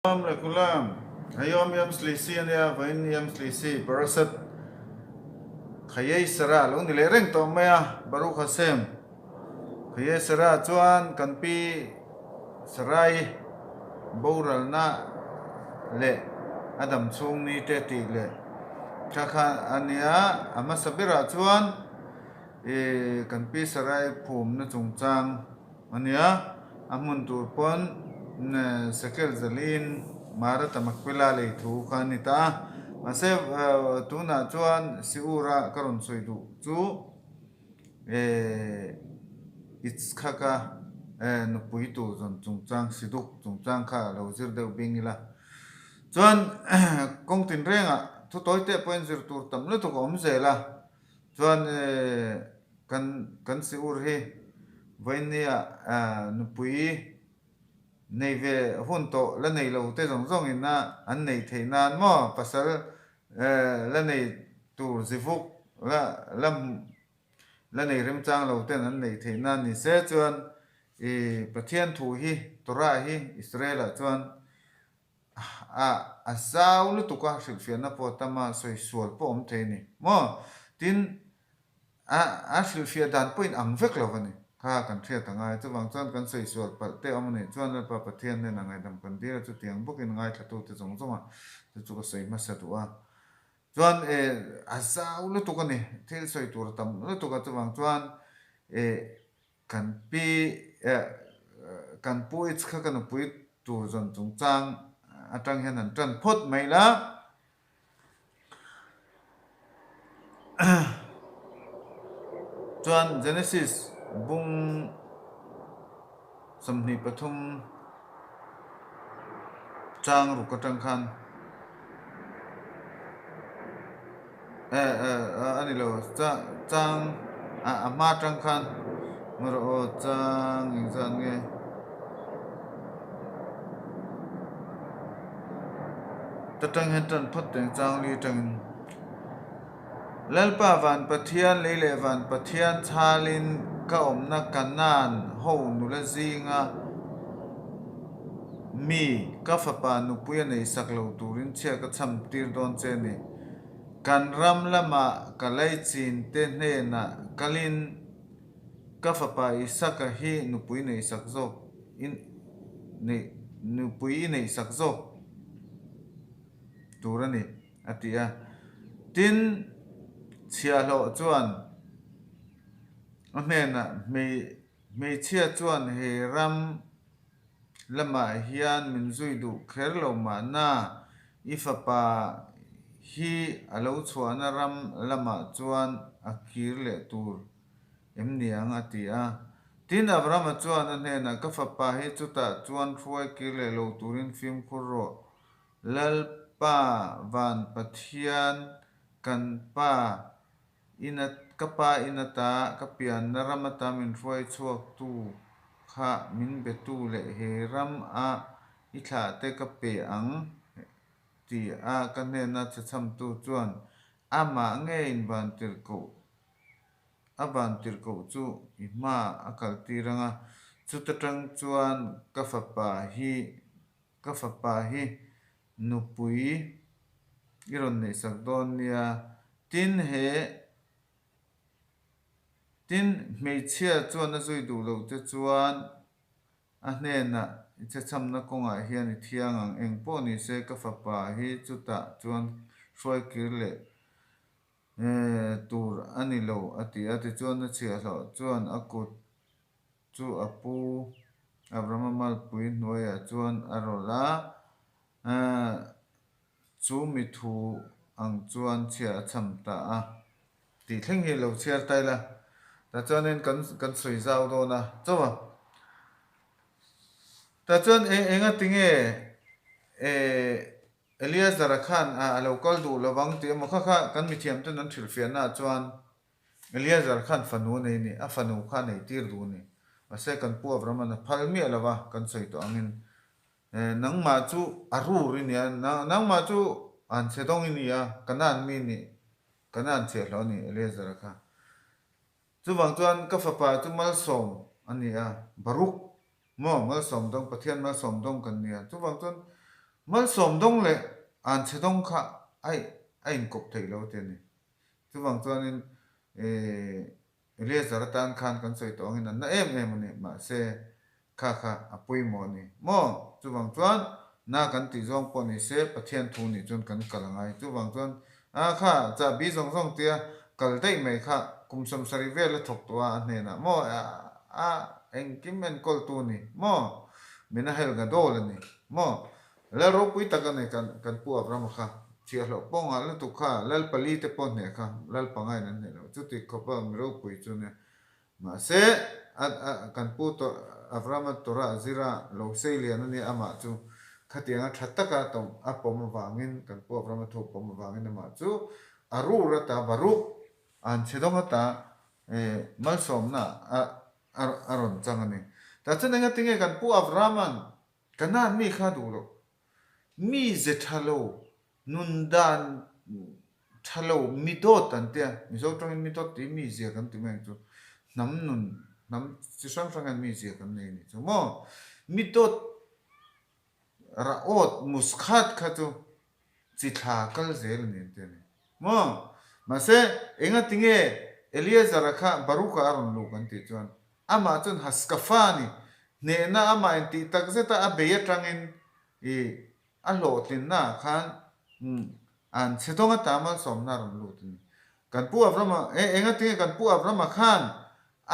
Assalamualaikum. Ayom yam selisi ya, vain yam selisi parasat khayai sara long ni lereng to maya baru khasem khayai sara chuan kanpi sarai boral na le adam chung ni te ti le khakha ania ama sabira chuan kanpi sarai phum na chungchang ania amun tur pon na sekel zalin mara tamakpila le thu khanita mase tuna chuan siura karon soidu chu it's khaka nupui tu zon chungchang siduk chungchang kha lo zir deu bingila chuan kong tin renga thu toy te point zir tur tam le to kom zela chuan kan siur hi vainia nupui nei ve hun to la nei lo te zong zong in na an nei theinan mo pasal la nei tur zivuk la nei rim chang lo ten an nei theinan ni se chuan Pathianthu hi tora hi Israel chuan a sau lu tuka shilfian na po tama soi sual po om the ni mo tin a shilfia dan point ang vek lo ni kha kan thia tanga chu wang chuan kan soi sual pal te om ni chuan la pa pathian ne na ngai dam kan dir chu tiang bukin ngai thatu te zong zonga chu ka soi ma sa tu a chuan a sau lu tuka ni thil soi tur tam lu tuka chu wang chuan kan pi kan pui kha kan pui tu zon chung chang atang hian an tran phot mai la chuan Genesis bung samni pathum chang ru katang khan ani lo chang ama tang khan maro chang insan nge tatang hen tan phot teng chang li tang lalpa van pathian leile van pathian chalin ka omna kanan ho nula zinga mi ka fapa nu puya nei saklo turin chia ka cham tir don che ni kan ram lama kalai chin te hne na kalin ka fapa isaka hi nu pui nei sakzo in nei nu pui nei sakzo turani atia tin chia lo chuan na me chia chuan he ram lama hian min zui du kher lo ma na ifapa hi alo chuan ram lama chuan akir le tur emniang atia tin abram chuan na ka fapa hi chuta chuan ruai kir le lo turin film khurro lalpa van pathian kan pa inat kapa inata kapian naramata min ruai chuak tu kha min betu le he ram a itha te kape ang ti a kanne na chacham tu chuan ama nge in ban tir ko aban tir ko chu ima akal tiranga chu tatang chuan ka fapa hi nupui iron nei sakdon nia tin mei chia chuan a zui du lo te chuan a hne na che cham na konga hian I thiang ang eng po ni se ka fapa hi chuta chuan hruai kir le tur ani lo ati chuan na chia lo chuan a kut chu apu abramamal pui hnuaia chuan a rola chu mi thu ang chuan chia cham ta a ti thleng hi lo chiar tai la ta chuan en kan soi zau do na chawa ta chuan enga tinge Elias Zarakhan a local du lawang ti mo kha kan mi thiam ten an thil fian na chuan Elias Zarakhan fanu nei ni a fanu kha nei tir du ni ase kan pu avramana phalmi alawa kan soi to angin nang ma chu aru ri ni nang ma chu an chedong ni ya kanan mi ni kanan che lo ni Elias Zarakhan chu wang chuan ka fapa chu mal som ani a baruk mo mal som dong pathian mal som dong kan nia chu wang chuan mal som dong le an che dong kha ai in kop thei lo te ni chu wang chuan in Eliezer tan khan kan soi tong in na em ni ma se kha apui mo ni mo chu wang chuan na kan ti zong po ni se Pathianthu ni chun kan kalangai chu wang chuan kha cha bi zong tia kal dei mai kha kum som sari ve le thok tua ne na mo eng kim men kol tu ni mo mina hel ga dol ni mo la ro pui ta kan pu abram kha chia lo pong ala tu kha lal pali te pon ne kha lal pangai nan ne lo chu ti ko pa mi ro pui chu ne ma se kan pu to avram tora zira lo sei le an ni ama chu khatianga thatta ka tom apom wangin kan pu avram tho pom wangin ma chu aru ra ta baru an chedong ta mal som na aron changani ta chen nga tinge kan pu avraman kana mi kha du lo mi ze thalo nun dan thalo mi dot an te mi zo tong mi dot ti mi ze kan ti meng chu nam nun nam chi sang an mi ze kan nei ni chu mo mi dot ra ot muskhat kha chu chi tha kal zel ni te ni mo ma se enga tinge Eliezer kha baruka aron lu kan ti chuan ama chun haskafani ne na ama ti tak zeta abeya tangin a lo tin na khan an chetonga tamal somna ram lu tin kan pu avrama enga tinge kan pu avrama khan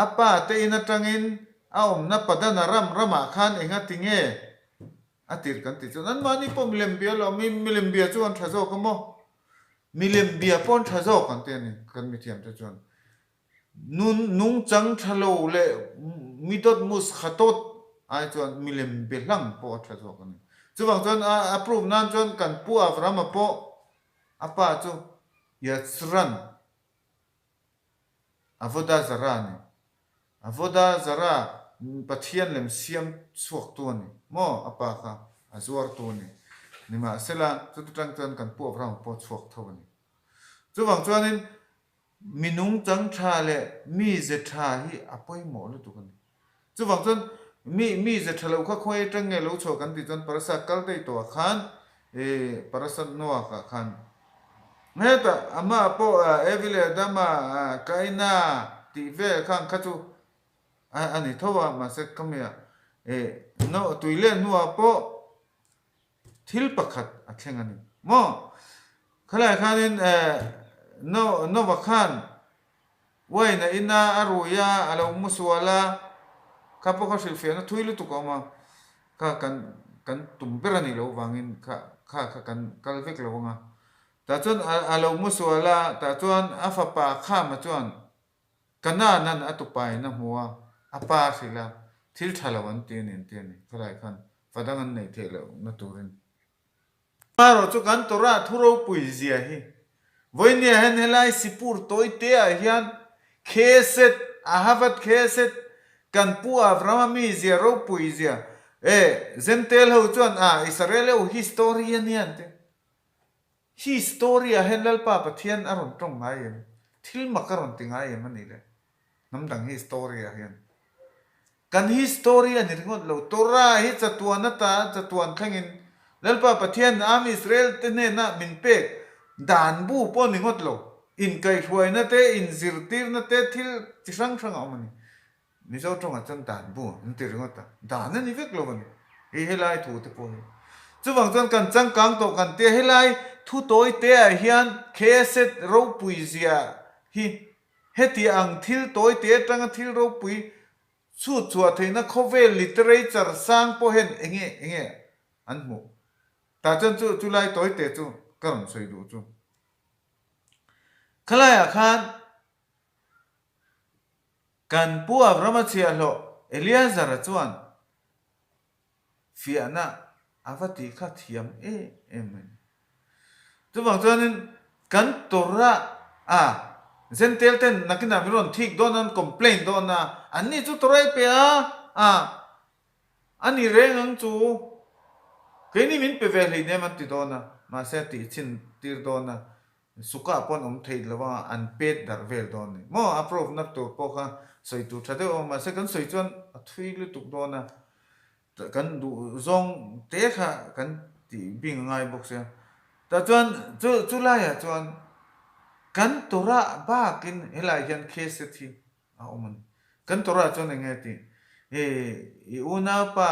apa te ina tangin a omna padana rama khan enga tinge atir kan ti chuan an mani pom lembia lo mi lembia chuan thazo ka mo mi lembia pon thazo kan te ni kan mi thiam te chuan nung chang thalo le mi dot mus khatot ai chuan mi lembia hlang po thazo kan chuwang chuan approve nan chuan kan pu avrama po apa chu yatsran avoda zara ni avoda zara pathian lem siam chuak tu ni mo apa kha azuar tu ni nima sela chu tang chuan kan pu avrama po chuak tho ni chuwang chuan in minung chang tha le mi ze tha hi apoi mo lu tu kan chuwang chuan mi ze thalo kha khoi tang nge lo cho kan ti chuan parasa kal dei to khan parasa noa ka khan heta ama po evile dama kaina ti ve khan khachu ani thowa ma se kamya no tuile nuwa po thil pakhat athengani mo khala khanin no bakhan waina ina aruya alo muswala kapo ka silfena thuilu tu ko ma ka kan tumperani lo wangin kha kan kalvek lo nga ta chuan alo muswala ta chuan afapa kha ma chuan kana nan atupai na huwa apa sila thil thalawan te nen te ni khalai khan fadangan nei thelo na turin maro chu kan tora thuro pui zia hi voinia hen helai sipur toi te a hian kheset ahavat kheset kan pu avrama mi zia ro pui zia zentel ho chuan Israel ho historia ni ante historia hen lal pa pathian aron tong ngai em thil makaron tingai em ani le namdang historia hian kan historia ni ringot lo tora hi chatuana ta chatuan thangin lalpa pathian am Israel te ne na min pe dan bu po ni ngot lo in kai hruai na te in zirtir na te thil chi sang amani mi zo tong a chan dan bu in ti ringot ta dan ni vek lo ni hi helai thu te po ni chuwang chuan kan chang kang to kan te helai thu toi te a hian kheset ro pui zia hi heti ang thil toi te tang thil ro pui chu chua theina khovel literature sang po hen enge an mu ta chen chu lai toi te chu karon soi du chu khalaya khan kan pu avrama chia lo Eliezer chuan fiana avati kha thiam em chuwang chuanin kan tora zentel ten nakina miron thik donan complain dona ani chu torai pe ani rengang chu keini min pe vel ne man ti dona ma se ti chin tir dona suka pon thei lawa an pet dar vel doni mo approve na to po kha soi tu thade ma se kan soi chuan thui lu tuk dona kan du zong te kha kan ti bing ngai bok se ta chuan chu lai à chuan kan tora ba kin helai hian case thi a oman kan tora chuan nge ti e una pa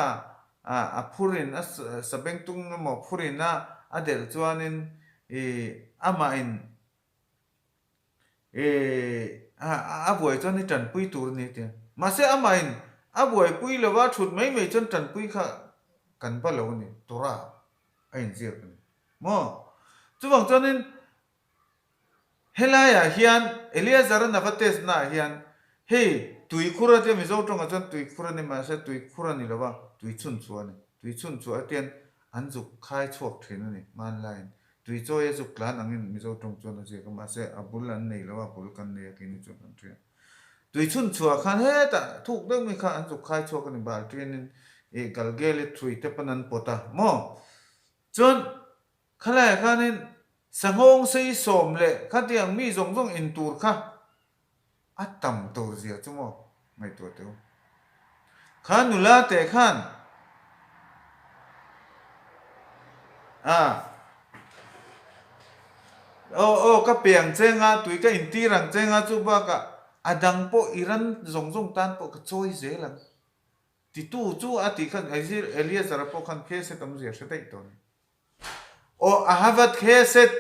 a phurin a sabeng tung mo phurin na adel chuanin ama in a buai chuan ni tan pui tur ni te ma se ama in a buai pui lawa thut mai mai chuan tan pui kha kan ba lo ni tora a in zia kan mo chuwang chuanin helaya hian Eliezer navates na hian hei tui khura te mizo tonga chuan tui khura ni ma se tui khura ni lawa tui chun chu atian an zuk khai chuak thin ani man lain tui choi zuk lan angin mizo tong chuan ase ka ma se abul an nei lawa bul kan nei ki ni chuan an thia tui chun chu khan he ta thuk deuh mi kha an zuk khai chuak ani bal trin e galgele thui te panan pota mo chuan khalai khanin sangong sei som le khatiang mi zong in tur kha atam tur zia chumo mai tu teu khanula te khan ka piang chenga tui ka in ti rang chenga chu ba ka adang po iran zong tan po ka choi zelang ti tu chu ati khan Eliezer po khan kheset am zia se dei ton o ahavat kheset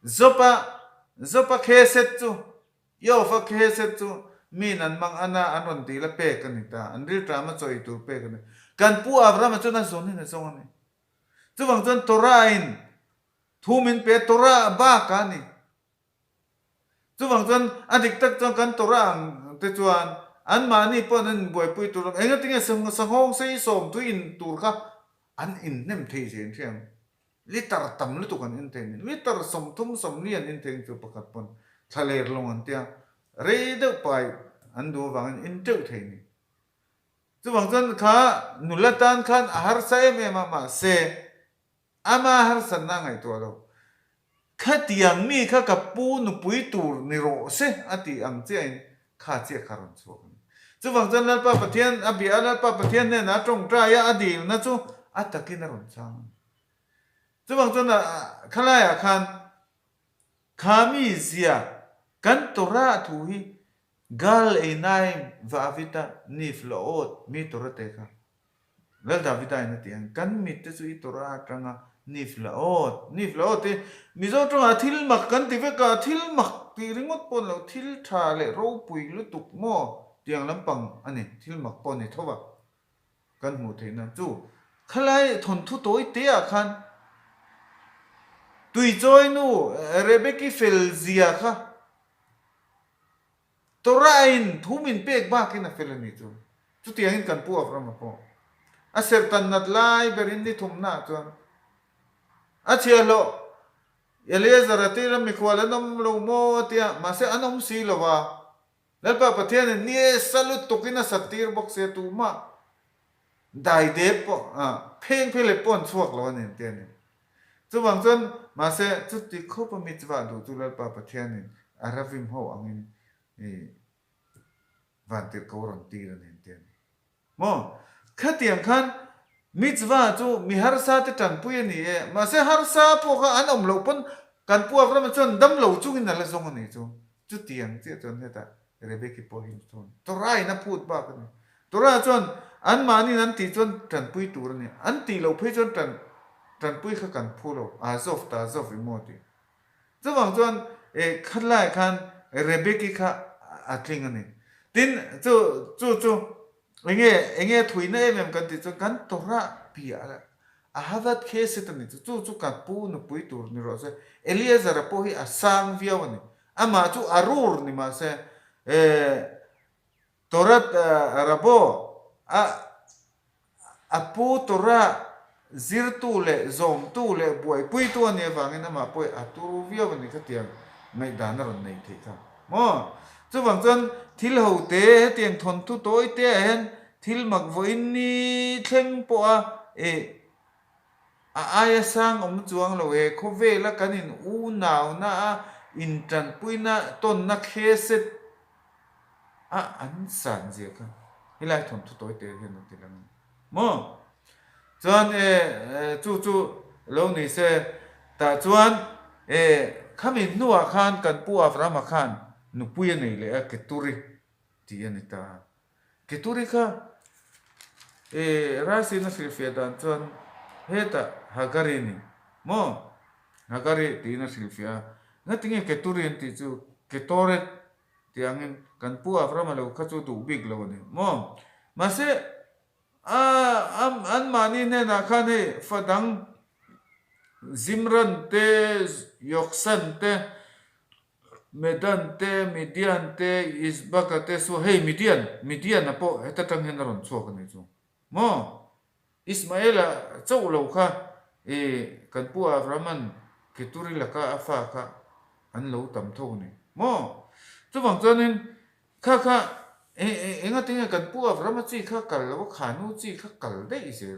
zopa kheset chu yofa kheset chu min an mang ana anon ti la pe kan ta an ri tra ma choi tu pe kan kan pu avram chu na zon ni na zong ani chuwang chon tora in thumin pe tora ba ka ni chuwang chon adik tak chon kan tora te chuan an mani pon an boi pui tur enga tinga sanghong sei som tu in tur kha an in nem thei jen thiam litar tam lu tu kan in ten litar som thum som lian in ten chu pakat pon thaler long an tia re de pai an du wang in teu thei ni chuwang chon kha nulatan khan har sai me ma se ama har san na ngai to lo khatiang mi kha ka pu nu pui tur ni ro se ati ang che in kha che kharon chu chuwang chon lalpa pathian abi lalpa pathian ne na tong tra ya adil na chu atakin ron chang chuwang chon khalaya khan khami zia kan tora thu hi gal e nai va vita nif loot mi tora te kha lal davida ina tiang kan mi te chu i tora atanga nif laot te mizo to athil mak kan ti ve ka thil mak ti ringot pon lo thil tha le ro pui lu tuk mo tiang lampang ani thil mak pon ni thowa kan mu the na chu khalai thon thu toi te a khan tui choi nu rebeki fel zia kha torain thumin pek ba kina fel ni chu tiang in kan pu afram ko aser tan nat lai berin ni thum na chuan achialo Eliezer atira mi khwala nom lo mo tia ma se anom si lowa lalpa pathian ni salut tokina satir box se tu ma dai de po pheng phele pon chuak lo nen te ni chuwang chon ma se chu ti khopa mi chwa du tu lalpa pathian ni aravim ho angin van tir ko ron ti nen te mo khatiang khan mitzwa chu mi harsa te tan pui ni ma se harsa po kha an om lo pon kan pu avram chon dam lo chu in la zong ni chu tiang che chon heta rebeki po hin chon torai na phut ba kan tora chon an mani nan ti chon tan pui tur ni an ti lo phe chon tan pui kha kan phu lo azov imoti chuwang chon khalai khan rebeki kha atling ani tin chu enge thuina em kan ti chu kan tora pia ahavat kheset ni chu kan pu nu pui tur ni ro se Eliezer po hi asang viawani ama chu arur ni ma se torat rabo apu tora zirtu le zom tu le buai pui tu ani wangin ama poi aturu viawani khatiang mai dana ron nei the ka mo chuwang chon thil ho te tiang thon thu toi te hen thil mak voin ni thleng po aya sang om chuang lo e khove la kanin u naw na in tran puina ton na kheset an san je ka hilai thon thu toi te hen ti lang mo chuan chu lo ni se ta chuan khamin nuwa khan kan pu aframa khan nupui nei le a keturi ti ani ta keturi kha rasi na silfia dan chuan heta hagari ni mo hagari ti na silfia na tinge keturi an ti chu ketoret ti angin kan pu aframa lo kha chu du big lo ni mo ma se an mani ne na khan he fadang zimran te yoksan te medan te midian te isbaka te so hey midian na po heta tang hen ron chok ni chu mo ismaila chau lo kha kan pu avraman kituri laka afa kha an lo tam tho ni mo chu wang chonin kha enga tinga kan pu avrama chi kha kal lo khanu chi kha kal dei se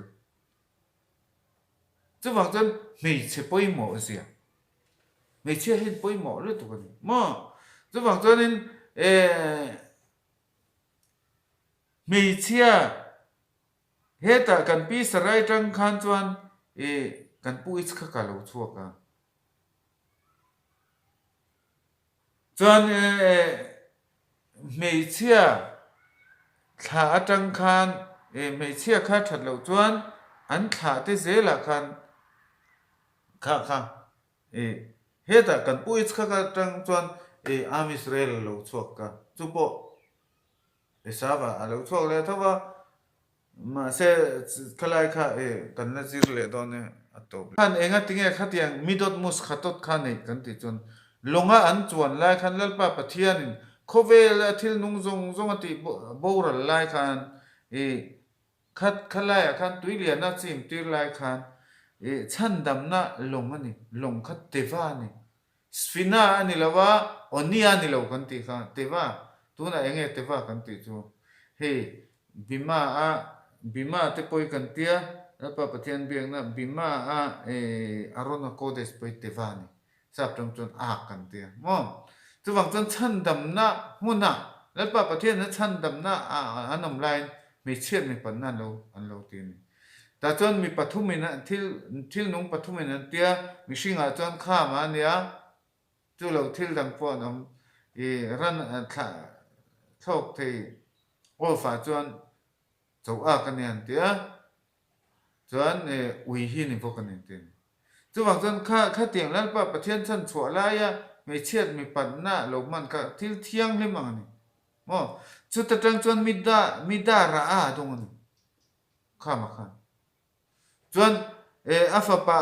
chu wang chon mei che poi mo sia mei che hin poi mo le tu kan mo chu wang chonin mei chia heta kan pi sarai tang khan chuan kan pu ich kha ka lo chuaka chuan mei chia thla atang khan mei chia kha that lo chuan an thla te zela khan kha heta kan pu ich kha ka tang chuan am Israel lo chuaka chu po esava alo chuak le thawa ma se khalai kha kan na zir le don ato khan enga tinge khatiang midot mus khatot khan nei kan ti chun longa an chuan lai khan lalpa pathianin khovel thil nung zong ati boral lai khan khat khalai khan tuilia na chim tir lai khan chandam na long ani long khat teva ni sfina ani lawa onia ani lo kan ti kha teva tuna enge teva kan ti chu he bima te poi kan tia pa pathian biang na bima arona kodes poi teva ni sap tang chon a kan tia mo chu wang chon chandam na huna lalpa pathian na chandam na anom line mi chet mi pan na lo an lo ti ni ta chon mi pathumina thil nung pathumina tia mi singa chon kha ma nia chu lo thil dang po nom ran tha thok thei ol fa chon chau a kan yan tia chuan ui hi ni bo kan tin chu wang chon kha tiang lalpa pathian chan chua la ya mi chet mi pan na lo man ka thil thiang le mang ni mo chu ta tang chon mida ra a dong ni kha ma khan chuan afa pa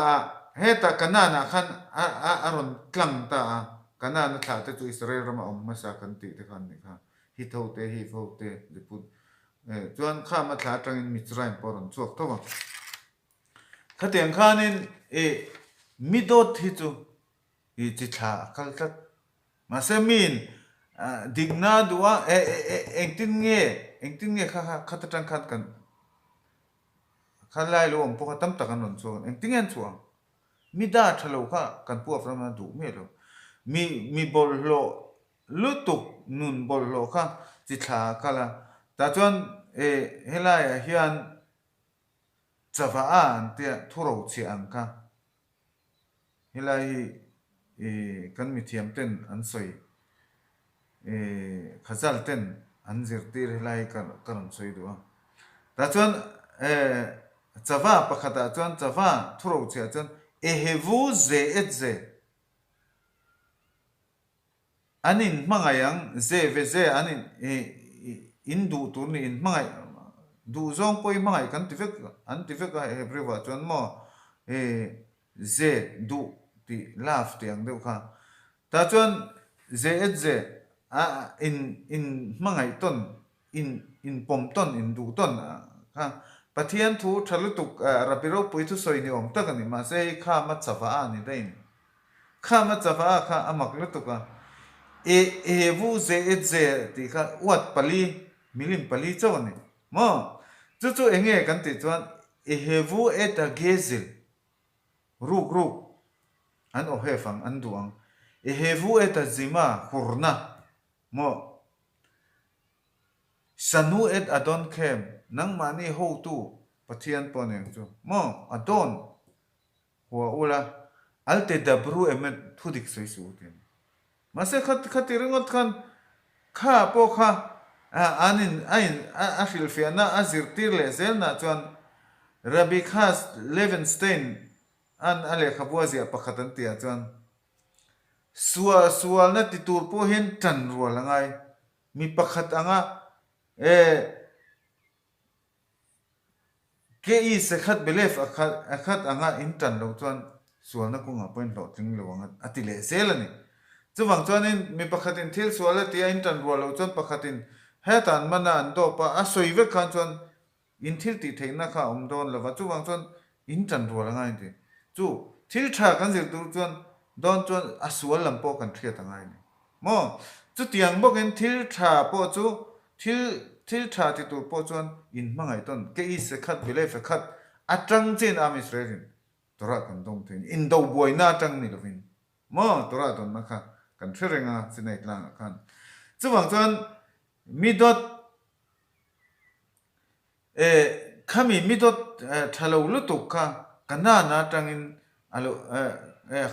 heta kanana khan aron tlang ta kanana tha te chu Israel rama om ma sa kan ti te khan ni kha hi tho te hi fo te diput chuan kha ma tha tang in Mitzrayim poron chuak thawa khatiang khanin midot hi chu chi tha kal tat ma se min digna duwa engtin nge kha ta tang khat kan khan lai lo om po tam ta kan ron chuan engtin en chuang mi da thalo kha kan pu aframa du me lo mi bol lo lutuk nun bol lo kha chi tha kala ta chuan helai hian chawa an te thuro chi ang ka helai kan mi thiam ten an soi khazal ten an zirtir helai kan soi do ta chuan chawa pakhata chuan chawa thuro chi chuan ehevu ze et ze anin mangayang ze ve ze anin indu tur ni in mangai du zong poi mangai kan tivek an tivek a hebrewa chuan mo ze du ti laf ti ang deuh kha ta chuan ze et ze in mangai ton in pom ton in du ton kha Pathianthu thalutuk rapiro poithu soi ni om tak ani ma se kha ma chawa ani dain kha ma chawa kha amak lutuka vu ze et ze ti kha wat pali milim pali chawani mo chu enge kan ti chuan vu et a gezel ruk an o hefang an duang vu et a zima hurna mo sanu et adon kem nang mani ho tu Pathian pon yang chu mo adon wa ula alte dabru emet thudik sei su tin mase khat ringot khan kha po kha anin afil fiana azir tir le zel na chuan Rabbi Khas Levenstein an ale khabwazia pakhatan tia chuan sual na titur po hin tan rual angai mi pakhat anga e ke I sekhat belef akhat anga intan lo chuan sual na kunga point lo ting lo anga atile zelani chuwang chuanin mi pakhatin thil sual tia intan rual lo chuan pakhatin hetan mana an do pa a soive khan chuan in thil ti theina kha don lova chuwang chuan intan rual angai ti chu thil tha kan zir tur chuan don chuan a sual lampo kan thriat angai ni mo chu tiang bokin thil tha po chu thil tha ti tur po chuan in mangai ton ke I sekhat bile fekhat atang chin am Israelin tora kan dong tin in do boina tang ni lovin mo tora don na kha kan threnga sinai tlang khan chuwang chuan midot khami midot thalo lutuk kha kanana tangin alo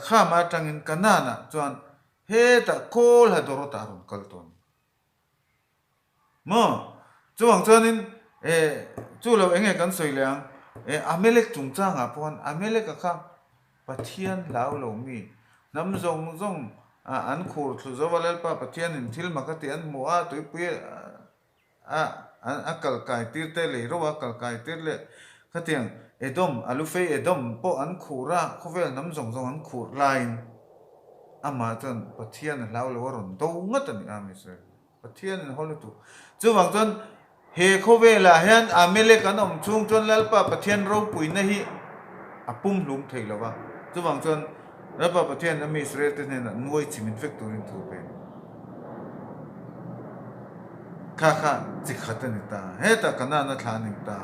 kha ma tangin kanana chuan he ta kol ha doro tarun kalton mo chuwang chuanin chu lo enge kan soilang amelek chungchanga pon amelek kha pathian lau lo mi nam zong an khur thu zawalel pa pathian in thil makati an moa tui pui an akal kai tir te le ro akal kai tir le khatiang edom alufe edom po an khura khovel nam zong an khur line ama chuan pathian lau lo ron do ngatani amise pathian in holu chuwang chuan he khovela hian amele kan om chung chuan lalpa pathian ro pui na hi apum lum thei lova chuwang chuan lalpa pathian ami Israel te na nuai chimin fek turin thu pe kha chikhatan ta he ta kana na thlaning ta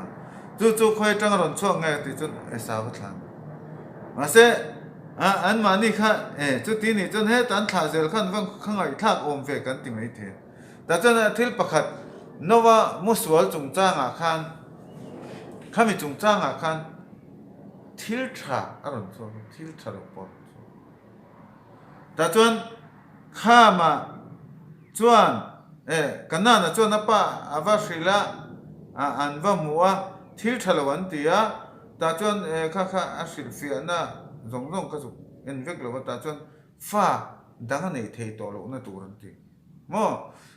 chu khoi tang ron chuang ngai ti chun esa ba thlan mase an mani kha chu ti ni chun he tan thla zel khan wang khangai thak om fe kan ti mai the ta chana thil pakhat nowa muswal chungchanga khan khami chungchanga khan thil tha aron so thil tha ro por ta chuan khama chuan kanana chuan apa ava shrila an va muwa thil tha lo an tia ta chuan kha ashil fiana zong ka chu en vek lo ta chuan fa dang nei thei to lo na turan ti mo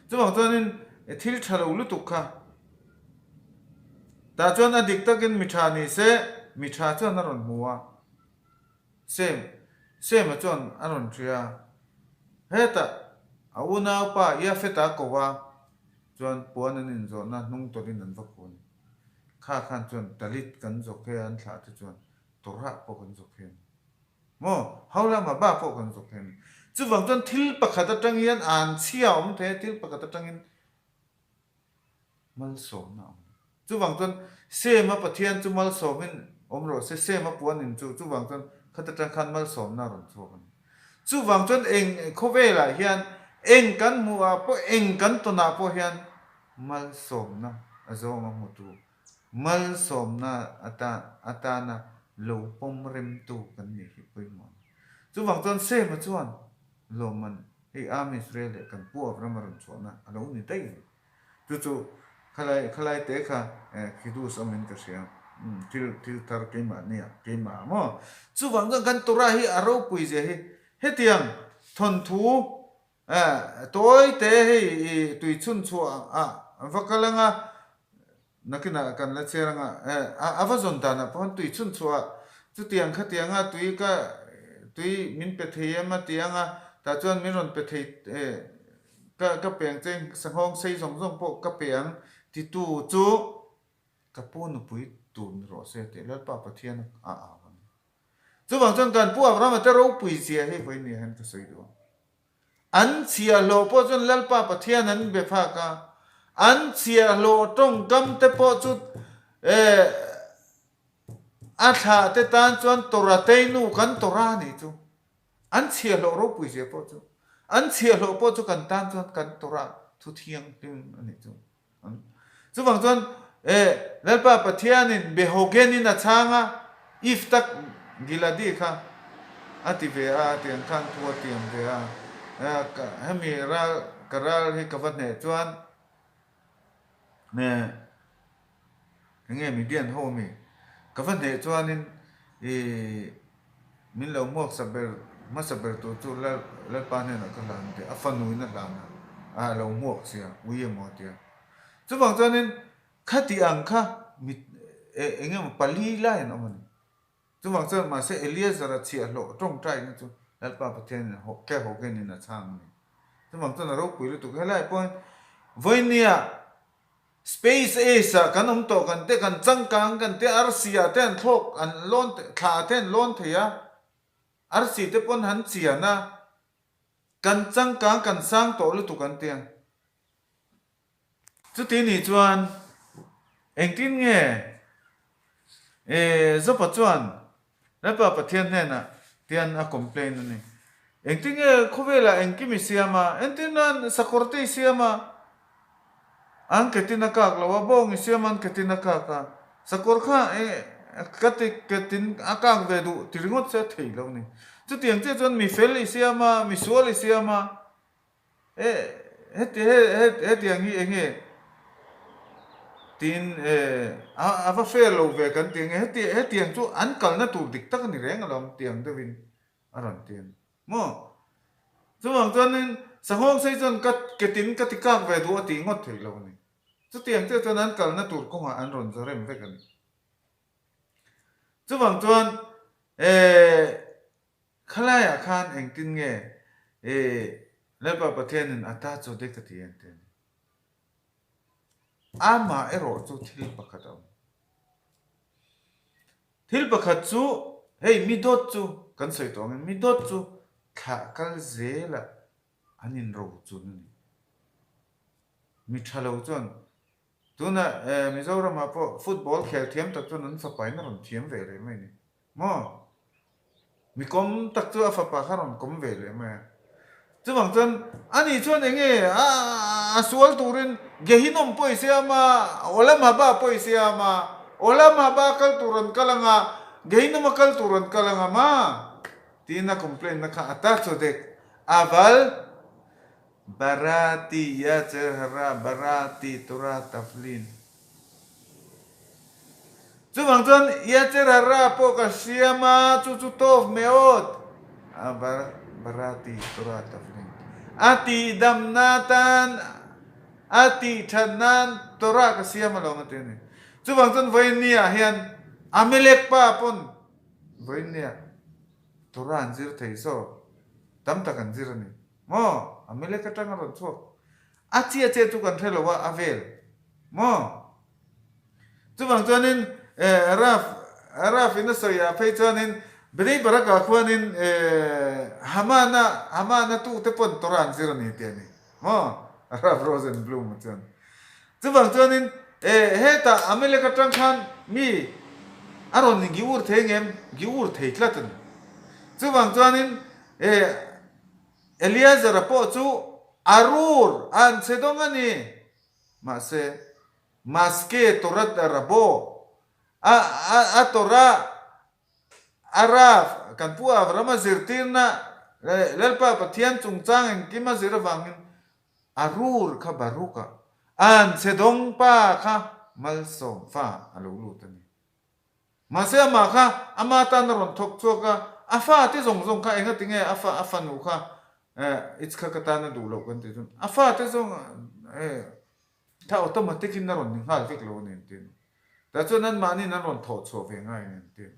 chuwang chuanin thil tha lo lutuk kha ta chuan adik takin mitha ni se mitha chuan aron muwa sem chuan aron thria heta auna pa ya feta kowa chuan puan in zo na nung torin an vakun kha khan chuan talit kan zokhe an thla te chuan tora po kan zokhe mo haula ma ba po kan zokhe chuwang chuan thil pakhat atang hian an chia om the thil pakhat atang in mal so na chuwang chuan sema pathian chu mal so min omro se sema puan in chuwang chuan khatatang khan mal so na ron chuan chuwang chuan eng khovela hian eng kan muwa po eng kan tona po hian mal som na azoma mutu mal som na atana lo pom rem tu kan ni hi poimon chuwang chuan sema chuan loman hi am Israel kan pu avram chuana alo ni dai chu khalai te kha khidu samin ka sia til tar ke ma mo chuwang kan tora hi aro pui je hi hetiang thon thu toy te hi tui chun chu vakalanga nakina kan la cheranga avazon dana pon tui chun chu chu tiang khatianga tui min pe thei ma tianga ta chuan min ron pe thei ka peng cheng sanghong sei zong po ka peng ti tu chu ka pu nu pui tun ro se te la pa pathian chuwang chuan kan pu avram te ro pui sia hi voi ni han ka sei do an chia lo po chuan lalpa pathian an be pha ka an chia lo tong kam te po chu a tha te tan chuan tora te nu kan tora ni chu an chia lo ro pui sia po chu an chia lo po chu kan tan chuan kan tora thu thiang tim ani chu chuwang chuan lalpa pathianin behogenin achanga if tak giladi kha ati ve a tiang khan thua tiang ve a hemi ra karal hi kavat ne chuan ne nge mi dian ho mi kavat ne chuanin min lo mok saber ma saber tu lalpa ne na kalan te afanu na lana a lo mok sia uye mo tia chu bang chuanin khati ang kha mi engem pali lai na man chu bang chuan ma se Eliezer a chi a lo tong trai na chu lalpa pathian ho ke ho ke ni na chang ni chu bang chuan ro pui lu tu helai point voinia space asa kan to kan te kan changkang kan te arsia ten thok an lon kha ten lon theya arsi te pon han chia na kan changkang kan sang to lu tu kan te chu ti ni chuan engtin nge zo pa chuan lalpa pathian ne na tian a complain ni engtin nge khuvela engkimi siama entinan sakorte siama ang ketina kak lawa bong isiaman ketina kaka sakor kha ketin akak vedu tiringot se thei lo ni chu tiang che chon mi fel isiama mi sual isiama he tiang hi enge tin ava fel lo ve kan tiang he tiang chu an kal na tu dik tak ni reng alom tiang devin aron tiang mo chu ang chuan sahong sei chon kat ketin katikak vedu ati ngot thei lo ni chu tiang che chuan an kal na tur ko nga an ron zarem ve kan chu bang chuan khalaya khan engtin nge lalpa pathianin ata chu de ka tiang ten ama ero chu thil pakhat am thil pakhat chu hei mi dot chu kan soi tong mi dot chu kha kal zela anin ro chu ni mi thalo chuan tuna Mizoram apo football khel thiam tak chu nan fa pai na ron thiam ve le mai ni mo mi kom tak chu afa pa kharon kom ve le mai chu bang chuan ani chuan enge a sual turin gehinom poi siama olama ba poi siama olama ba kal turan kalanga gehinom kal turan kalanga ma tina complain na kha ata chu dek aval barati ya cerhara barati tura taflin chu bang chuan ya cerhara po ka siama chu chu tov meot barati tura taflin ati damnatan ati thanan tura ka siama lo matene chu bang chuan voinia hian amelek pa pon voinia tura anjir thei so tam tak anjir ni mo amele ka tanga ron chu achi tu kan thelo wa avel mo chu bang chuanin raf ina soya phei chuanin bedei baraka khwanin hamana tu te pon toran zero ni te ni mo raf rosen bloom chuan chu bang chuanin heta amele ka tang khan mi aron ni giur thengem giur theitlatan chu bang chuanin Eliezer apo chu arur an sedongani mase maske torat rabo a tora araf kan pu avrama zirtirna lalpa pathian chungchang en kima zirawangin arur kha baruka an sedong pa kha malsom fa alulu tani mase ma kha amata naron thok choka afa ti zong kha enga tinge afa nu kha it's kakatana dulo kan te jun afa te zong ta automatic in naron ning hal vek lo nen tin ta chuan an mani nan ron tho cho ve ngai nen tin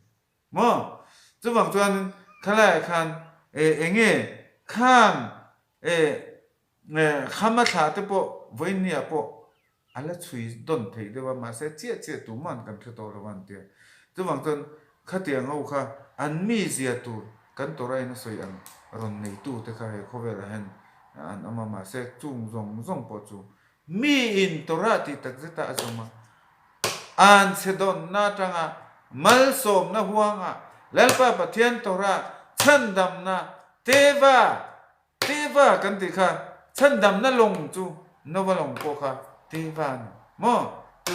mo chu bang chuan khalai khan enge khan khama tha te po voinia po ala chui don thei de wa ma se che tu man kan thu to ro wan te chu bang chuan khatiang ho kha an mi zia tu kan torai na soi an ron nei tu te kha he khovela hen an ama se chung zong po chu mi in torati tak zeta azoma an sedon na tanga mal som na huanga lalpa pathian tora chandam na teva kan ti kha chandam na long chu nova long po kha teva mo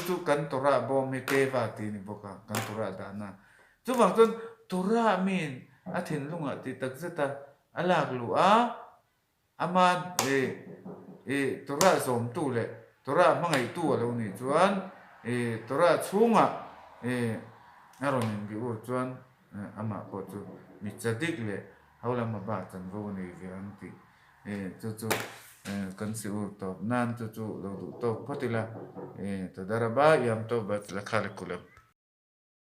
chu kan tora bom mi ke va ti ni boka kan tora da na chu bang ton tora min a thin lunga ti tak zeta alak lu a ama tora zom tu le tora mangai tu lo ni chuan tora chunga aron in gi u chuan ama ko chu mi chadik le haulama ba chan ro ni ge an ti chu kan si u to nan chu lo du to photila to daraba yam to bat la khale kulam